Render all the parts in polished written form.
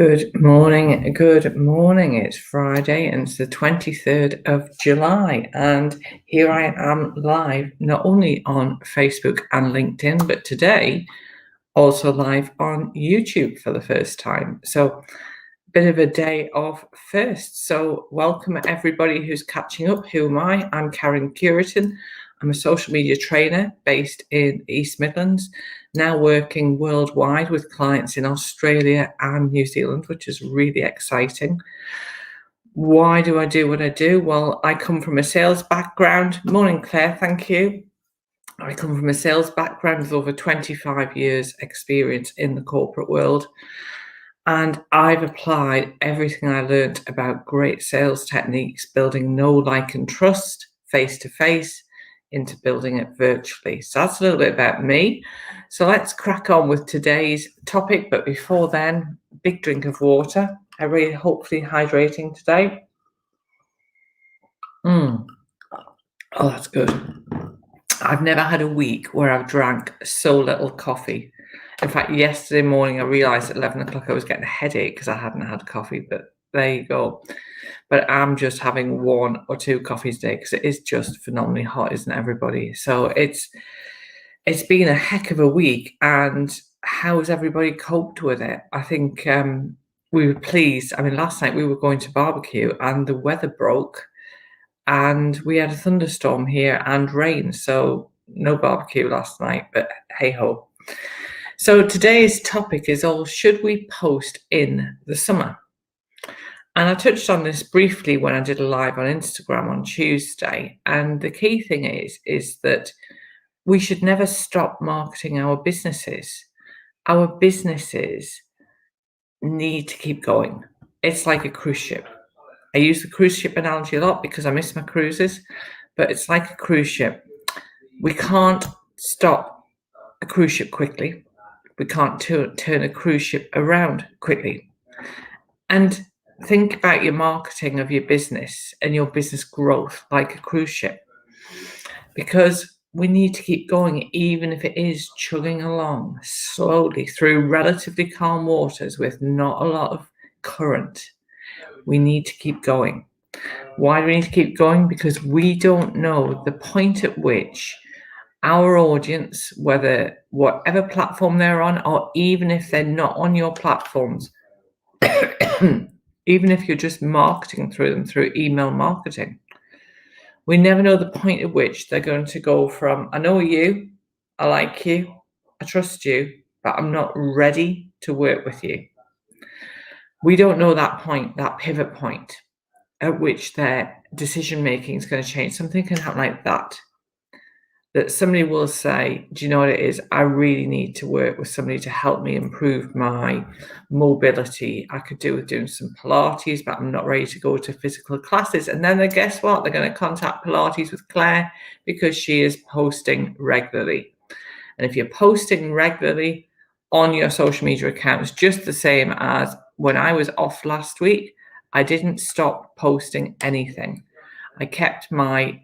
Good morning. Good morning. It's Friday and it's the 23rd of July. And here I am live, not only on Facebook and LinkedIn, but today also live on YouTube for the first time. So bit of a day of first. So welcome everybody who's catching up. Who am I? I'm Karen Curitan. I'm a social media trainer based in East Midlands, now working worldwide with clients in Australia and New Zealand, which is really exciting. Why do I do what I do? Well, I come from a sales background. Morning, Claire, thank you. I come from a sales background with over 25 years experience in the corporate world. And I've applied everything I learned about great sales techniques, building know, like, and trust face-to-face into building it virtually. So that's a little bit about me. So let's crack on with today's topic. But before then, big drink of water. Everybody hopefully hydrating today. Oh, that's good. I've never had a week where I've drank so little coffee. In fact, yesterday morning, I realised at 11 o'clock I was getting a headache because I hadn't had coffee, but there you go. But I'm just having 1 or 2 coffees a day because it is just phenomenally hot, isn't it, everybody? So it's been a heck of a week. And how has everybody coped with it? I think we were pleased. I mean, last night we were going to barbecue and the weather broke and we had a thunderstorm here and rain. So no barbecue last night, but hey ho. So today's topic is should we post in the summer? And I touched on this briefly when I did a live on Instagram on Tuesday. And the key thing is that we should never stop marketing our businesses. Our businesses need to keep going. It's like a cruise ship. I use the cruise ship analogy a lot because I miss my cruises, but it's like a cruise ship. We can't stop a cruise ship quickly. We can't turn a cruise ship around quickly. And think about your marketing of your business and your business growth like a cruise ship, because we need to keep going, even if it is chugging along slowly through relatively calm waters with not a lot of current. We need to keep going. Why do we need to keep going? Because we don't know the point at which our audience, whatever platform they're on, or even if they're not on your platforms, even if you're just marketing through them through email marketing, we never know the point at which they're going to go from, I know you, I like you, I trust you, but I'm not ready to work with you. We don't know that point, that pivot point at which their decision making is going to change. Something can happen like that somebody will say, do you know what it is? I really need to work with somebody to help me improve my mobility. I could do with doing some Pilates, but I'm not ready to go to physical classes. And then guess what? They're going to contact Pilates with Claire because she is posting regularly. And if you're posting regularly on your social media accounts, just the same as when I was off last week, I didn't stop posting anything. I kept my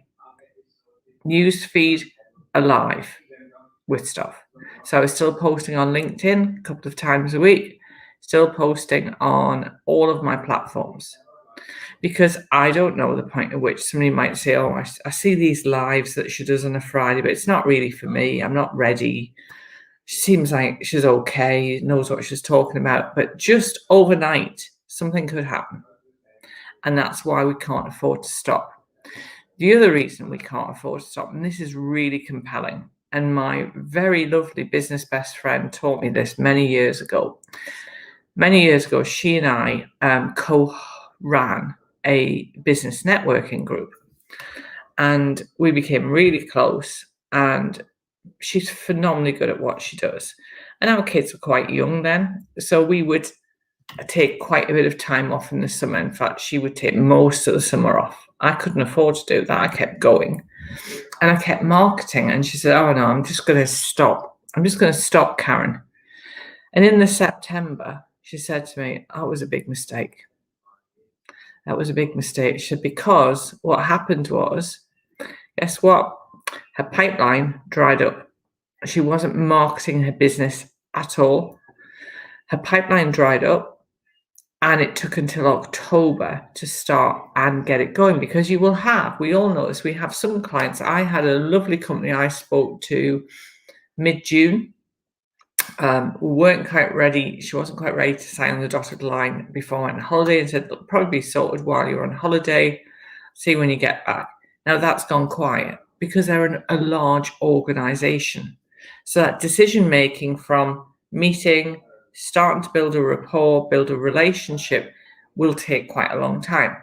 news feed alive with stuff. So I was still posting on LinkedIn a couple of times a week, still posting on all of my platforms, because I don't know the point at which somebody might say, oh, I see these lives that she does on a Friday, but it's not really for me. I'm not ready. She seems like she's okay, knows what she's talking about, but just overnight, something could happen. And that's why we can't afford to stop. The other reason we can't afford to stop, and this is really compelling, and my very lovely business best friend taught me this many years ago. Many years ago, she and I co-ran a business networking group, and we became really close, and she's phenomenally good at what she does. And our kids were quite young then, so we would take quite a bit of time off in the summer. In fact, she would take most of the summer off. I couldn't afford to do that. I kept going and I kept marketing. And she said, oh no, I'm just going to stop. I'm just going to stop, Karen. And in the September, she said to me, that was a big mistake. That was a big mistake. She said, because what happened was, guess what? Her pipeline dried up. She wasn't marketing her business at all. Her pipeline dried up. And it took until October to start and get it going, because we all know this, we have some clients. I had a lovely company I spoke to mid-June, who weren't quite ready. She wasn't quite ready to sign on the dotted line before I went on holiday, and said, "Look, probably be sorted while you're on holiday, see when you get back." Now that's gone quiet because they're a large organization. So that decision making from meeting, starting to build a rapport, build a relationship will take quite a long time.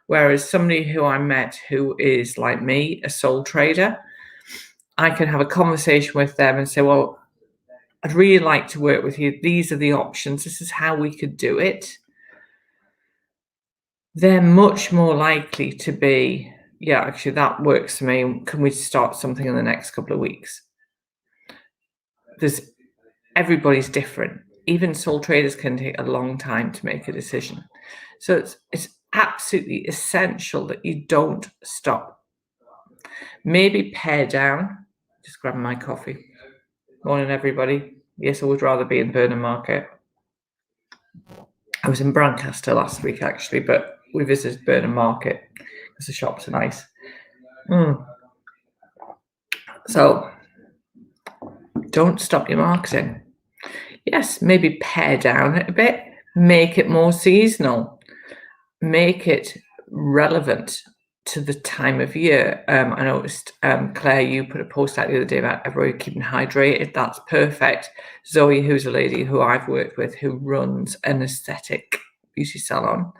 Whereas somebody who I met who is like me, a sole trader, I can have a conversation with them and say, "Well, I'd really like to work with you. These are the options. This is how we could do it." They're much more likely to be, "Yeah, actually, that works for me. Can we start something in the next couple of weeks?" There's Everybody's different. Even sole traders can take a long time to make a decision. So it's absolutely essential that you don't stop. Maybe pare down. Just grabbing my coffee. Morning, everybody. Yes, I would rather be in Burnham Market. I was in Brancaster last week, actually, but we visited Burnham Market because the shops are nice. So don't stop your marketing. Yes, maybe pare down it a bit, make it more seasonal, make it relevant to the time of year. I noticed, Claire, you put a post out the other day about everybody keeping hydrated. That's perfect. Zoe, who's a lady who I've worked with who runs an aesthetic beauty salon,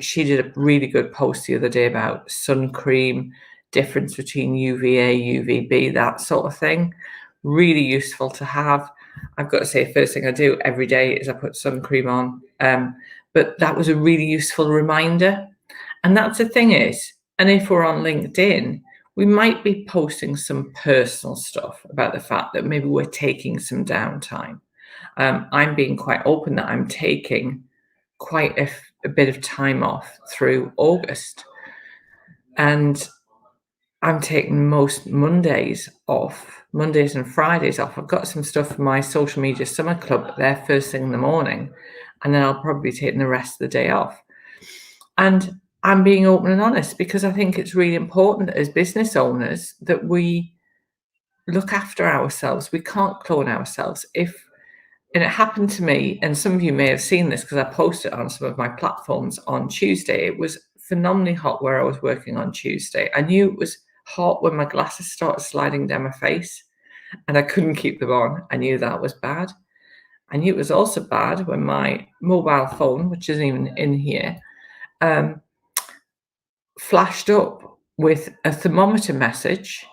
she did a really good post the other day about sun cream, difference between UVA, UVB, that sort of thing. Really useful to have. I've got to say, first thing I do every day is I put sun cream on. But that was a really useful reminder. And that's the thing is, and if we're on LinkedIn, we might be posting some personal stuff about the fact that maybe we're taking some downtime. I'm being quite open that I'm taking quite a bit of time off through August. And I'm taking most Mondays off, Mondays and Fridays off. I've got some stuff for my social media summer club there first thing in the morning, and then I'll probably be taking the rest of the day off. And I'm being open and honest because I think it's really important as business owners that we look after ourselves. We can't clone ourselves. And it happened to me, and some of you may have seen this because I posted it on some of my platforms on Tuesday. It was phenomenally hot where I was working on Tuesday. I knew it was hot when my glasses started sliding down my face and I couldn't keep them on. I knew that was bad. I knew it was also bad when my mobile phone, which isn't even in here, flashed up with a thermometer message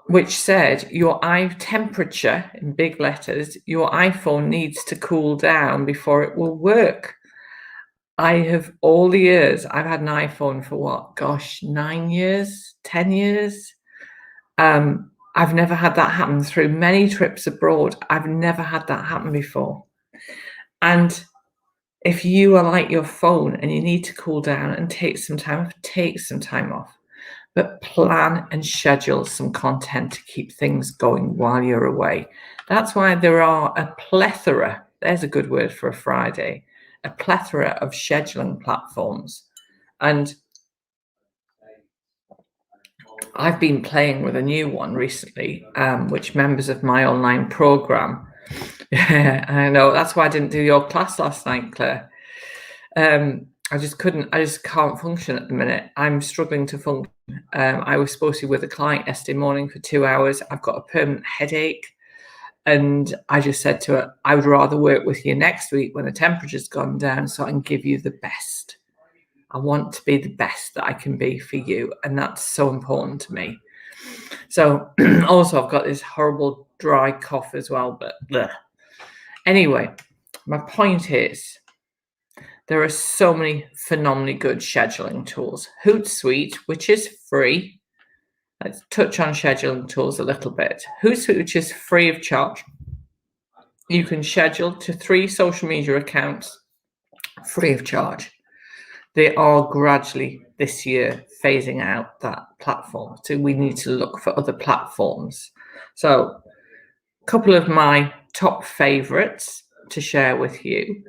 which said your eye temperature, in big letters, your iPhone needs to cool down before it will work. I have all the years, I've had an iPhone for what, gosh, 9 years, 10 years. I've never had that happen through many trips abroad. I've never had that happen before. And if you are like your phone and you need to cool down and take some time off. But plan and schedule some content to keep things going while you're away. That's why there are a plethora, there's a good word for a Friday, a plethora of scheduling platforms. And I've been playing with a new one recently, which members of my online program, I know, that's why I didn't do your class last night, Claire. I just can't function at the minute. I'm struggling to function. I was supposed to be with a client yesterday morning for 2 hours. I've got a permanent headache. And I just said to her, I would rather work with you next week when the temperature's gone down so I can give you the best. I want to be the best that I can be for you. And that's so important to me. So also I've got this horrible dry cough as well. But anyway, my point is, there are so many phenomenally good scheduling tools. Hootsuite, which is free. Let's touch on scheduling tools a little bit. Hootsuite, which is free of charge. You can schedule to 3 social media accounts free of charge. They are gradually this year phasing out that platform. So we need to look for other platforms. So a couple of my top favorites to share with you.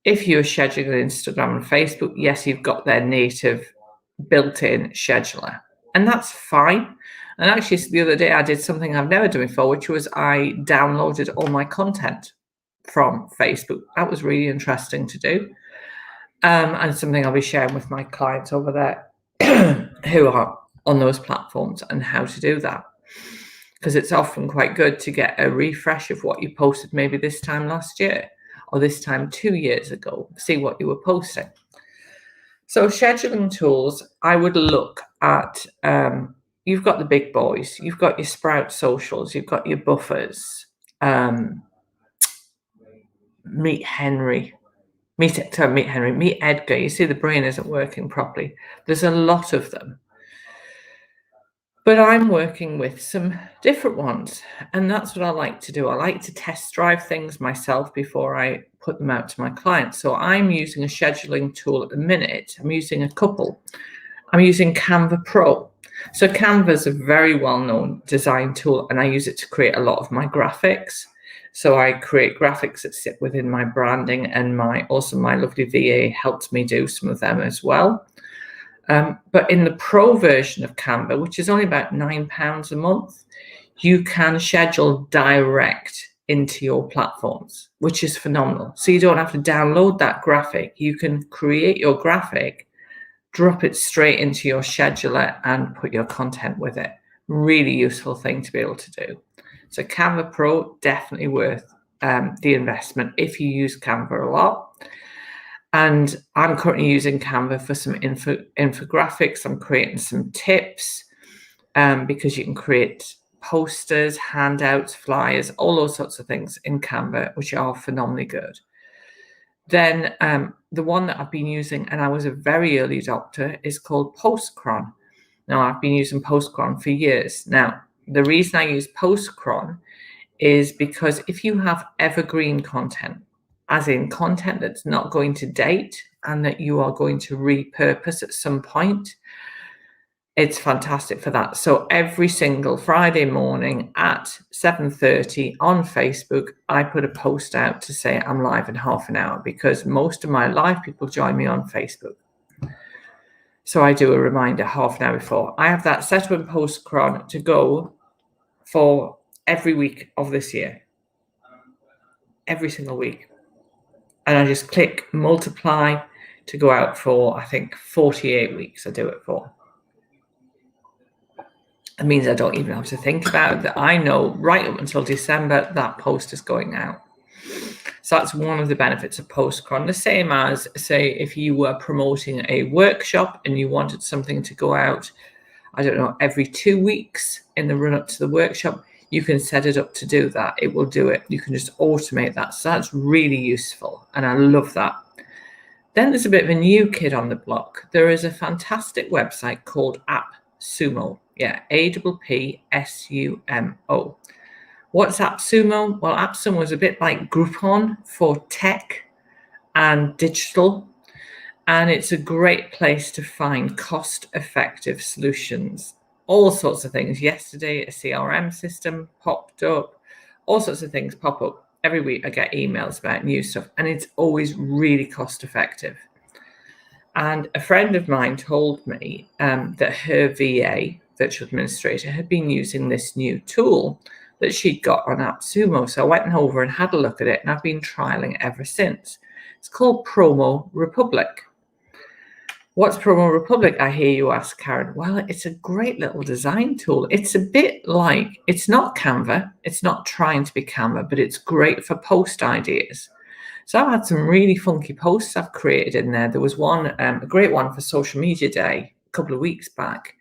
If you're scheduling Instagram and Facebook, yes, you've got their native built-in scheduler, and that's fine. And actually, the other day I did something I've never done before, which was I downloaded all my content from Facebook. That was really interesting to do, and something I'll be sharing with my clients over there who are on those platforms and how to do that. Because it's often quite good to get a refresh of what you posted maybe this time last year or this time 2 years ago, see what you were posting. So scheduling tools, I would look at, you've got the big boys, you've got your Sprout Socials, you've got your Buffers, Meet Edgar. You see the brain isn't working properly. There's a lot of them. But I'm working with some different ones, and that's what I like to do. I like to test drive things myself before I put them out to my clients. So I'm using a scheduling tool at the minute. I'm using a couple. I'm using Canva Pro. So Canva is a very well-known design tool, and I use it to create a lot of my graphics. So I create graphics that sit within my branding, and my lovely VA helps me do some of them as well. But in the Pro version of Canva, which is only about £9 a month, you can schedule direct into your platforms, which is phenomenal. So you don't have to download that graphic. You can create your graphic, drop it straight into your scheduler, and put your content with it. Really useful thing to be able to do. So Canva Pro, definitely worth the investment if you use Canva a lot. And I'm currently using Canva for some infographics. I'm creating some tips because you can create posters, handouts, flyers, all those sorts of things in Canva, which are phenomenally good. Then the one that I've been using, and I was a very early adopter, is called Postcron. Now, I've been using Postcron for years. Now, the reason I use Postcron is because if you have evergreen content, as in content that's not going to date and that you are going to repurpose at some point, it's fantastic for that. So every single Friday morning at 7:30 on Facebook, I put a post out to say I'm live in half an hour, because most of my live people join me on Facebook. So I do a reminder half an hour before. I have that set up in Postcron to go for every week of this year, every single week. And I just click multiply to go out for, I think, 48 weeks I do it for. It means I don't even have to think about it, that I know right up until December that post is going out. So that's one of the benefits of Postcron. The same as, say, if you were promoting a workshop and you wanted something to go out, I don't know, every 2 weeks in the run up to the workshop, you can set it up to do that. It will do it. You can just automate that. So that's really useful, and I love that. Then there's a bit of a new kid on the block. There is a fantastic website called AppSumo. Yeah, AppSumo. What's AppSumo? Well, AppSumo is a bit like Groupon for tech and digital, and it's a great place to find cost-effective solutions. All sorts of things. Yesterday, a CRM system popped up. All sorts of things pop up. Every week I get emails about new stuff, and it's always really cost-effective. And a friend of mine told me that her VA, virtual administrator, had been using this new tool that she'd got on AppSumo. So I went over and had a look at it, and I've been trialing it ever since. It's called Promo Republic. What's Promo Republic, I hear you ask, Karen? Well, it's a great little design tool. It's a bit like, it's not Canva. It's not trying to be Canva, but it's great for post ideas. So I've had some really funky posts I've created in there. There was one, a great one for Social Media Day a couple of weeks back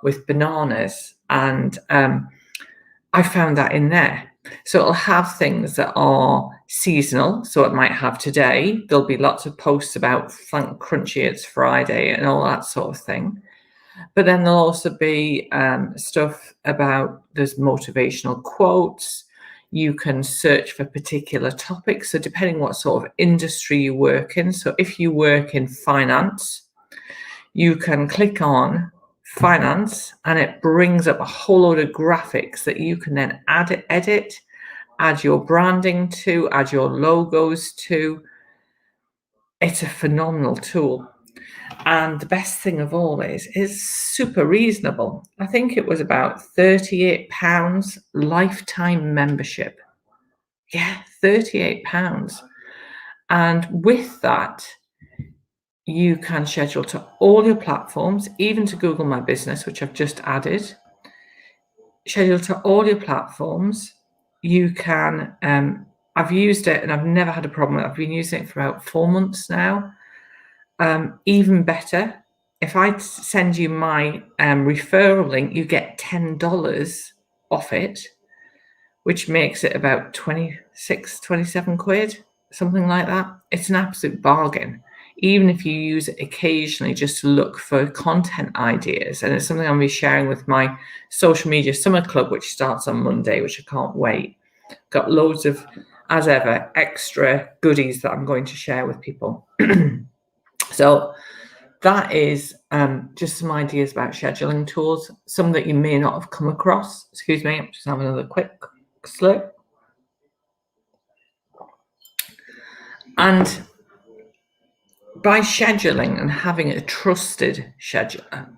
with bananas, and I found that in there. So it'll have things that are seasonal. So it might have today, there'll be lots of posts about thank Crunchy it's Friday and all that sort of thing. But then there'll also be stuff about, there's motivational quotes. You can search for particular topics. So depending what sort of industry you work in. So if you work in finance, you can click on finance, and it brings up a whole load of graphics that you can then edit add your branding to, add your logos to. It's a phenomenal tool. And the best thing of all is it's super reasonable. I think it was about £38 lifetime membership. Yeah, £38. And with that, you can schedule to all your platforms, even to Google My Business, which I've just added. Schedule to all your platforms. You can, I've used it and I've never had a problem. I've been using it for about 4 months now. Even better, if I send you my referral link, you get $10 off it, which makes it about 26, 27 quid, something like that. It's an absolute bargain, even if you use it occasionally just to look for content ideas. And it's something I'll be sharing with my social media summer club, which starts on Monday, which I can't wait. Got loads of, as ever, extra goodies that I'm going to share with people. So that is just some ideas about scheduling tools, some that you may not have come across. Excuse me, I'm just having another quick slip. And by scheduling and having a trusted scheduler,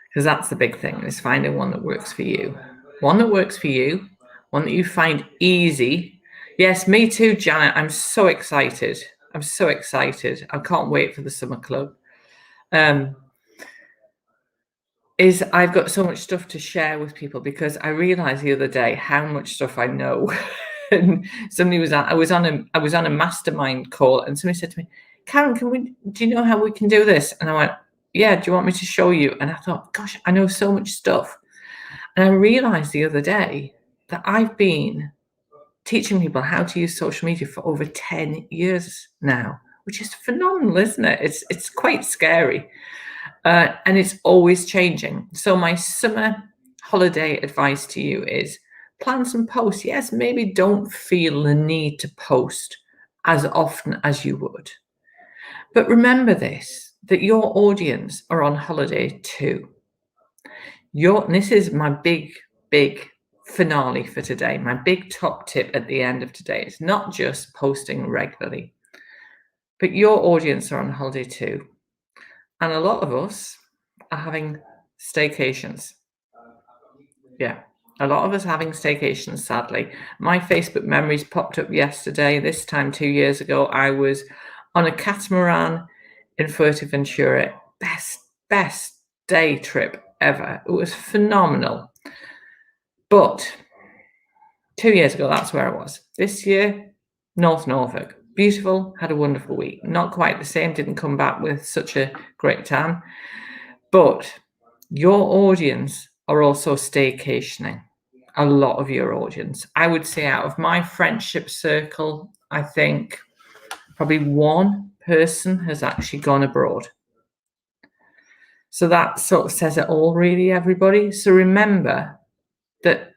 because that's the big thing, is finding one that works for you. One that works for you, one that you find easy. Yes, me too, Janet. I'm so excited. I'm so excited. I can't wait for the summer club. Is I've got so much stuff to share with people because I realized the other day how much stuff I know. And somebody I was on a mastermind call and somebody said to me, Karen, do you know how we can do this? And I went, yeah, do you want me to show you? And I thought, gosh, I know so much stuff. And I realized the other day that I've been teaching people how to use social media for over 10 years now, which is phenomenal, isn't it? It's quite scary. And it's always changing. So my summer holiday advice to you is plan some posts. Yes, maybe don't feel the need to post as often as you would. But remember this, that your audience are on holiday too. This is my big finale for today. My big top tip at the end of today is not just posting regularly, but your audience are on holiday too. And a lot of us are having staycations. Yeah, a lot of us having staycations, sadly. My Facebook memories popped up yesterday. This time 2 years ago, I was on a catamaran in Fuerteventura. Best day trip ever. It was phenomenal. But 2 years ago, that's where I was. This year, North Norfolk. Beautiful, had a wonderful week. Not quite the same, didn't come back with such a great time. But your audience are also staycationing. A lot of your audience. I would say out of my friendship circle, I think probably one person has actually gone abroad. So that sort of says it all, really, everybody. So remember that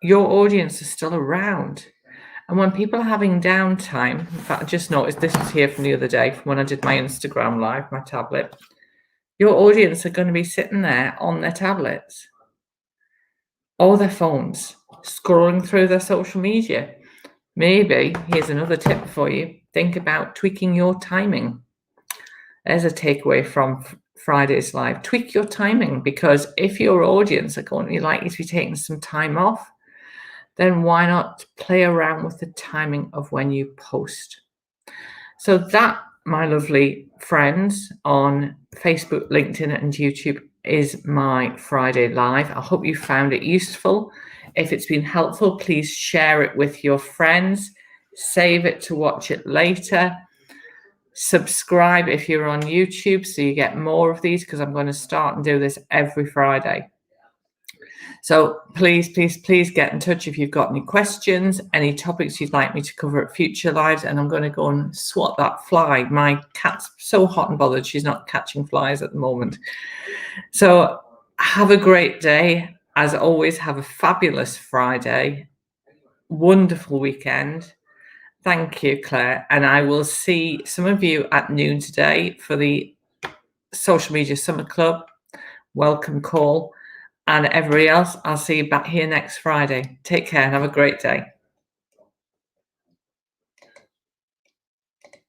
your audience is still around. And when people are having downtime, in fact, I just noticed this was here from the other day from when I did my Instagram live, my tablet. Your audience are going to be sitting there on their tablets or their phones, scrolling through their social media. Maybe, here's another tip for you, think about tweaking your timing. There's a takeaway from Friday's live. Tweak your timing, because if your audience are going to be likely to be taking some time off, then why not play around with the timing of when you post? So that, my lovely friends on Facebook, LinkedIn, and YouTube, is my Friday live. I hope you found it useful. If it's been helpful, please share it with your friends. Save it to watch it later. Subscribe if you're on YouTube so you get more of these, because I'm going to start and do this every Friday. So please get in touch if you've got any questions, any topics you'd like me to cover at future lives. And I'm going to go and swat that fly. My cat's so hot and bothered, she's not catching flies at the moment. So have a great day. As always, have a fabulous Friday. Wonderful weekend. Thank you, Claire. And I will see some of you at noon today for the Social Media Summer Club welcome call. And everybody else, I'll see you back here next Friday. Take care and have a great day.